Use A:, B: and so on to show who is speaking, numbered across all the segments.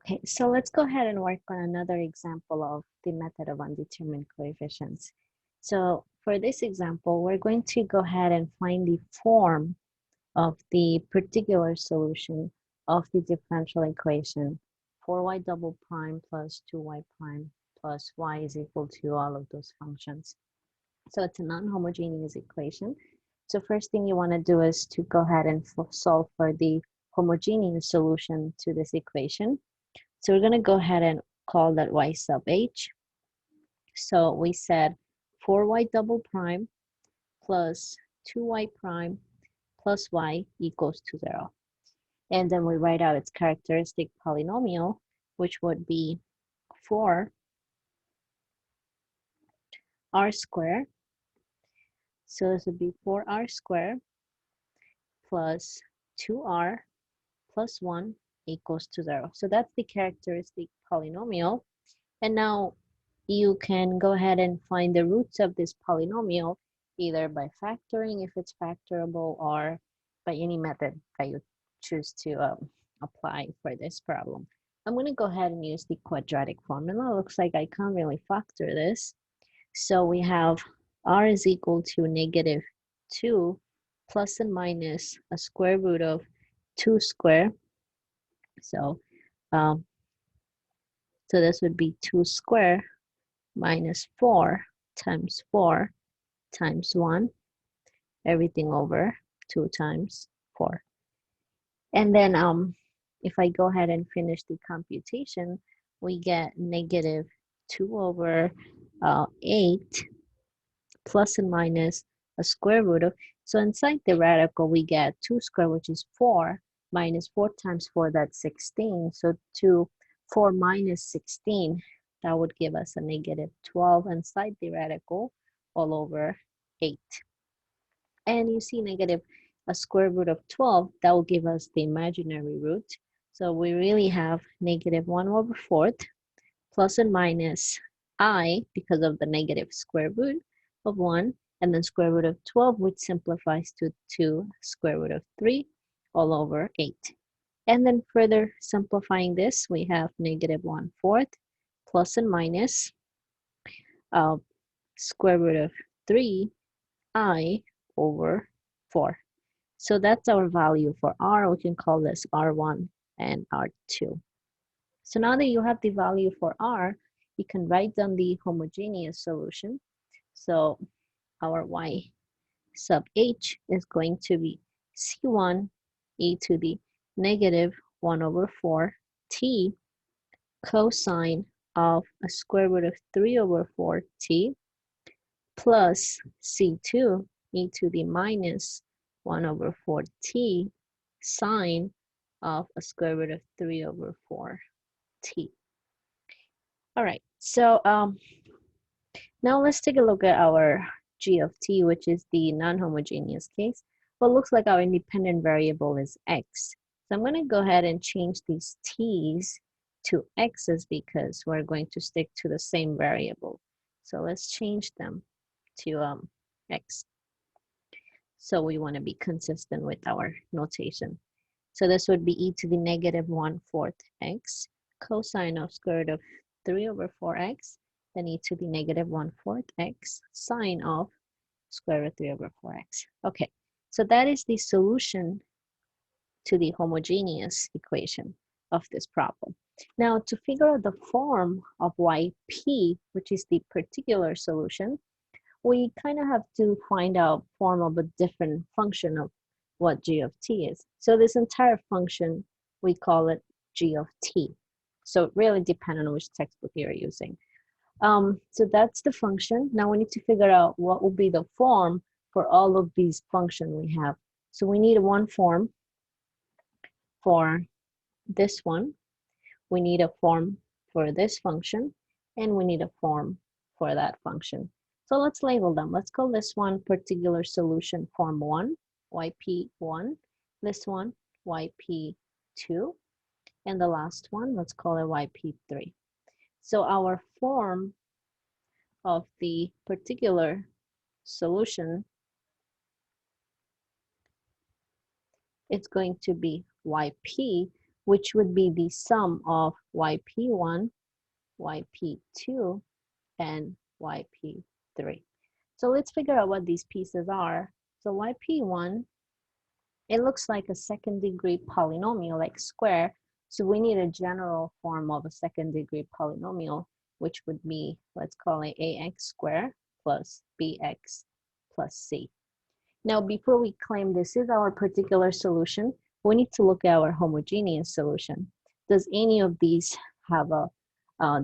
A: Okay, so let's go ahead and work on another example of the method of undetermined coefficients. So for this example, we're going to go ahead and find the form of the particular solution of the differential equation 4y double prime plus 2y prime plus y is equal to all of those functions. So it's a non-homogeneous equation. So first thing you want to do is to go ahead and solve for the homogeneous solution to this equation. So we're going to go ahead and call that y sub h. So we said 4y double prime plus 2y prime plus y equals to 0. And then we write out its characteristic polynomial, which would be 4r squared. So this would be 4r squared plus 2r plus 1 equals to 0. So that's the characteristic polynomial. And now you can go ahead and find the roots of this polynomial either by factoring if it's factorable or by any method that you choose to apply for this problem. I'm going to go ahead and use the quadratic formula. It looks like I can't really factor this. So we have r is equal to negative 2 plus and minus a square root of 2 squared. So, so this would be 2 squared minus 4 times 4 times 1, everything over 2 times 4. And then if I go ahead and finish the computation, we get negative 2 over 8 plus and minus a square root of, so inside the radical we get 2 squared, which is 4, minus 4 times 4, that's 16. So 4 minus 16, that would give us a negative 12 inside the radical all over 8. And you see negative a square root of 12, that will give us the imaginary root. So we really have negative 1 over 4th plus and minus I because of the negative square root of 1, and then square root of 12, which simplifies to 2 square root of 3 all over 8. And then further simplifying this, we have negative 1/4 plus and minus square root of 3i over 4. So that's our value for r. We can call this r1 and r2. So now that you have the value for r, you can write down the homogeneous solution. So our y sub h is going to be c1 e to the negative 1 over 4 t cosine of a square root of 3 over 4 t plus c2 e to the minus 1 over 4 t sine of a square root of 3 over 4 t. All right, so now let's take a look at our g of t, which is the non-homogeneous case. Well, it looks like our independent variable is x. So I'm going to go ahead and change these t's to x's because we're going to stick to the same variable. So let's change them to x. So we want to be consistent with our notation. So this would be e to the negative 1/4 x cosine of square root of 3 over 4x, then e to the negative 1/4 x sine of square root of 3 over 4x. Okay, so that is the solution to the homogeneous equation of this problem. Now, to figure out the form of yp, which is the particular solution, we kind of have to find out form of a different function of what g of t is. So this entire function, we call it g of t. So it really depends on which textbook you're using. So that's the function. Now we need to figure out what will be the form for all of these functions we have. So we need one form for this one. We need a form for this function, and we need a form for that function. So let's label them. Let's call this one particular solution form 1, yp1, this one yp2, and the last one, let's call it yp3. So our form of the particular solution, it's going to be yp, which would be the sum of yp1, yp2, and yp3. So let's figure out what these pieces are. So yp1, it looks like a second degree polynomial, like square. So we need a general form of a second degree polynomial, which would be, let's call it ax squared plus bx plus c. Now, before we claim this is our particular solution, we need to look at our homogeneous solution. Does any of these have a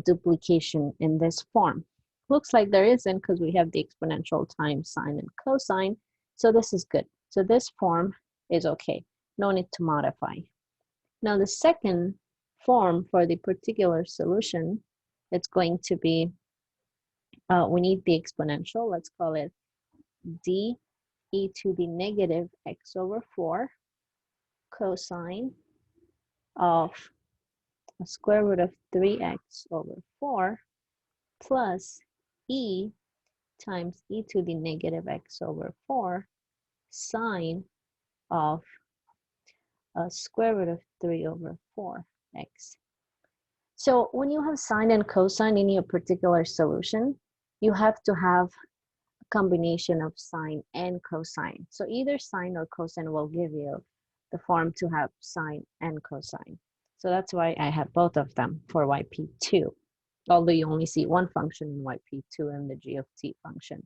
A: duplication in this form? Looks like there isn't, because we have the exponential times sine and cosine, so this is good. So this form is okay, no need to modify. Now the second form for the particular solution, it's going to be, we need the exponential, let's call it d e to the negative x over 4 cosine of a square root of 3x over 4 plus e times e to the negative x over 4 sine of a square root of 3 over 4x. So when you have sine and cosine in your particular solution, you have to have a combination of sine and cosine. So either sine or cosine will give you the form to have sine and cosine. So that's why I have both of them for yp2, although you only see one function in yp2 and the g of t function.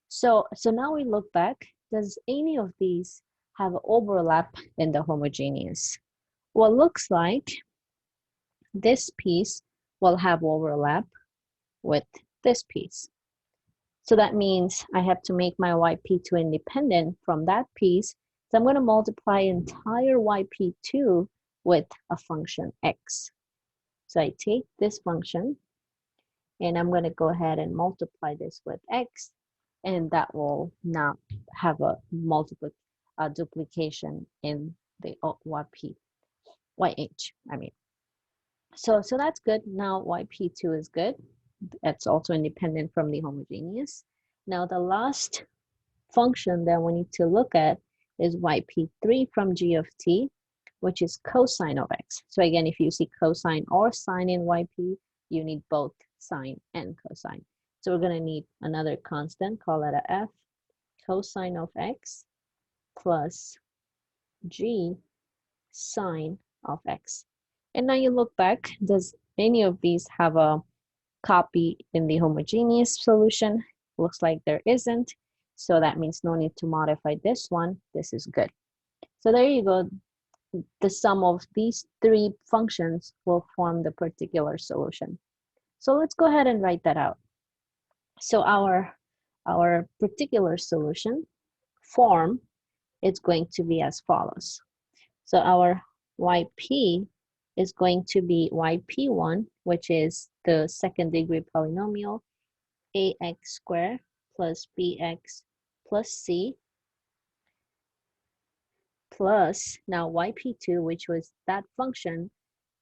A: So now we look back, does any of these have overlap in the homogeneous? Well, looks like this piece will have overlap with this piece. So that means I have to make my yp2 independent from that piece. So I'm going to multiply entire yp2 with a function x. So I take this function and I'm going to go ahead and multiply this with x, and that will now have a duplication in the yh. So that's good. Now yp2 is good. That's also independent from the homogeneous. Now the last function that we need to look at is yp3 from g of t, which is cosine of x. So again, if you see cosine or sine in yp, you need both sine and cosine. So we're going to need another constant, call it a f, cosine of x plus g sine of x. And now you look back, does any of these have a copy in the homogeneous solution? Looks like there isn't. So that means no need to modify this one. This is good. So there you go. The sum of these three functions will form the particular solution. So let's go ahead and write that out. So our particular solution form is going to be as follows. So our yp is going to be yp1, which is the second degree polynomial, ax squared plus bx plus c, plus now yp2, which was that function,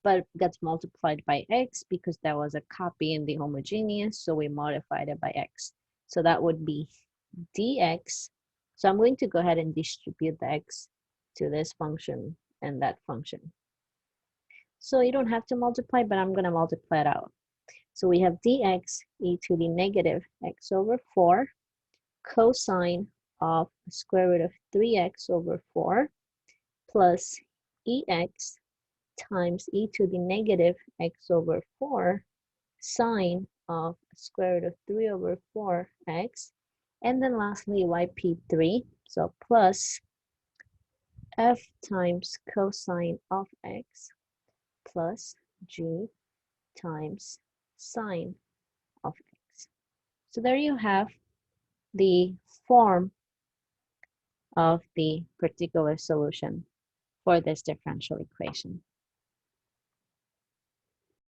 A: but gets multiplied by x because that was a copy in the homogeneous, so we modified it by x. So that would be dx. So I'm going to go ahead and distribute the x to this function and that function. So you don't have to multiply, but I'm going to multiply it out. So we have dx e to the negative x over 4 cosine of square root of 3x over 4 plus ex times e to the negative x over 4 sine of square root of 3 over 4x, and then lastly yp3, so plus f times cosine of x plus g times sine of x. So there you have the form of the particular solution for this differential equation.